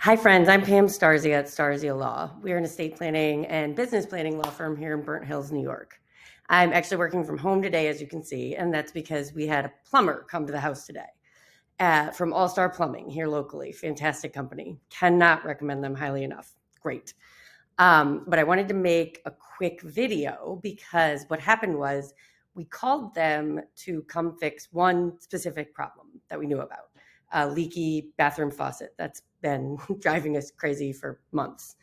Hi, friends. I'm Pam Starzia at Starzia Law. We're an estate planning and business planning law firm here in Burnt Hills, New York. I'm actually working from home today, as you can see, and that's because we had a plumber come to the house today from All Star Plumbing here locally. Fantastic company. Cannot recommend them highly enough. Great. But I wanted to make a quick video because what happened was we called them to come fix one specific problem that we knew about, a leaky bathroom faucet that's been driving us crazy for months.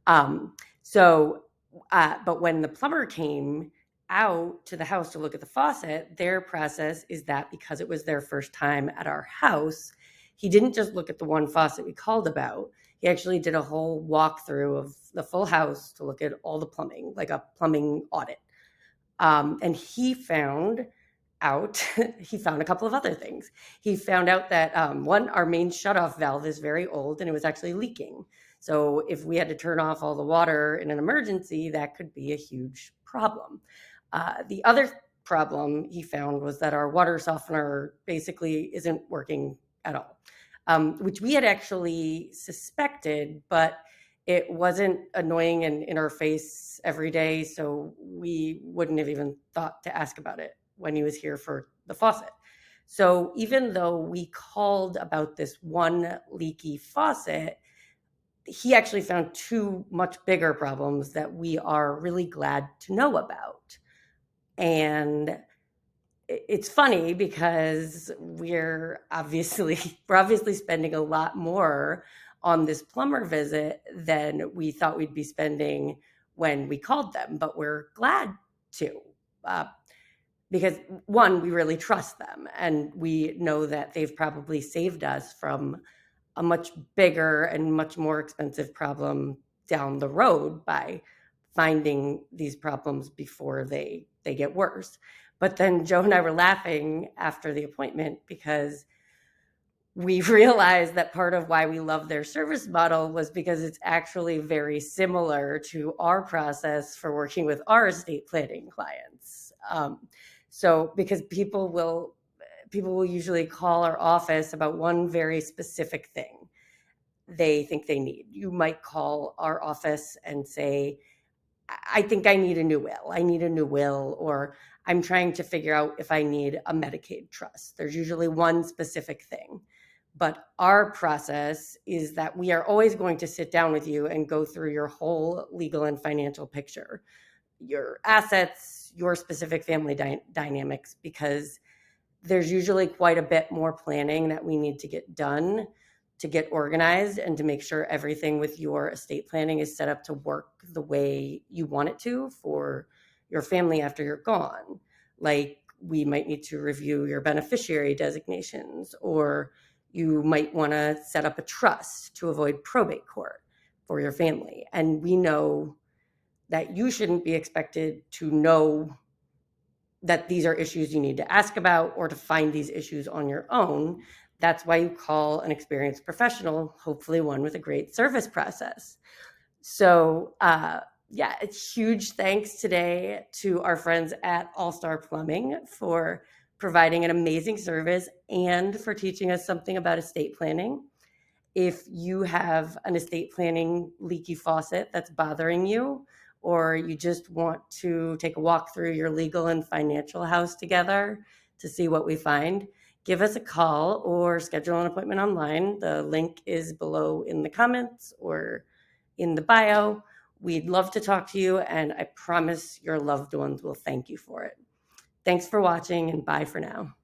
Um, so, but when the plumber came out to the house to look at the faucet, their process is that because it was their first time at our house, he didn't just look at the one faucet we called about. He actually did a whole walkthrough of the full house to look at all the plumbing, like a plumbing audit. And he found out, he found a couple of other things. He found out that one, our main shutoff valve is very old and it was actually leaking. So if we had to turn off all the water in an emergency, that could be a huge problem. The other problem he found was that our water softener basically isn't working at all, which we had actually suspected, but it wasn't annoying and in our face every day, so we wouldn't have even thought to ask about it when he was here for the faucet. So even though we called about this one leaky faucet, he actually found two much bigger problems that we are really glad to know about. And it's funny because we're obviously spending a lot more on this plumber visit than we thought we'd be spending when we called them, but we're glad to. Because one, we really trust them and we know that they've probably saved us from a much bigger and much more expensive problem down the road by finding these problems before they get worse. But then Joe and I were laughing after the appointment because we realized that part of why we love their service model was because it's actually very similar to our process for working with our estate planning clients. So because people will usually call our office about one very specific thing they think they need. You might call our office and say, I think I need a new will. I need a new will, or I'm trying to figure out if I need a Medicaid trust. There's usually one specific thing. But our process is that we are always going to sit down with you and go through your whole legal and financial picture, your assets, your specific family dynamics, because there's usually quite a bit more planning that we need to get done to get organized and to make sure everything with your estate planning is set up to work the way you want it to for your family after you're gone. Like we might need to review your beneficiary designations, or you might want to set up a trust to avoid probate court for your family. And we know that you shouldn't be expected to know that these are issues you need to ask about or to find these issues on your own. That's why you call an experienced professional, hopefully one with a great service process. So yeah, it's huge thanks today to our friends at All Star Plumbing for providing an amazing service and for teaching us something about estate planning. If you have an estate planning leaky faucet that's bothering you, or you just want to take a walk through your legal and financial house together to see what we find, give us a call or schedule an appointment online. The link is below in the comments or in the bio. We'd love to talk to you, and I promise your loved ones will thank you for it. Thanks for watching, and bye for now.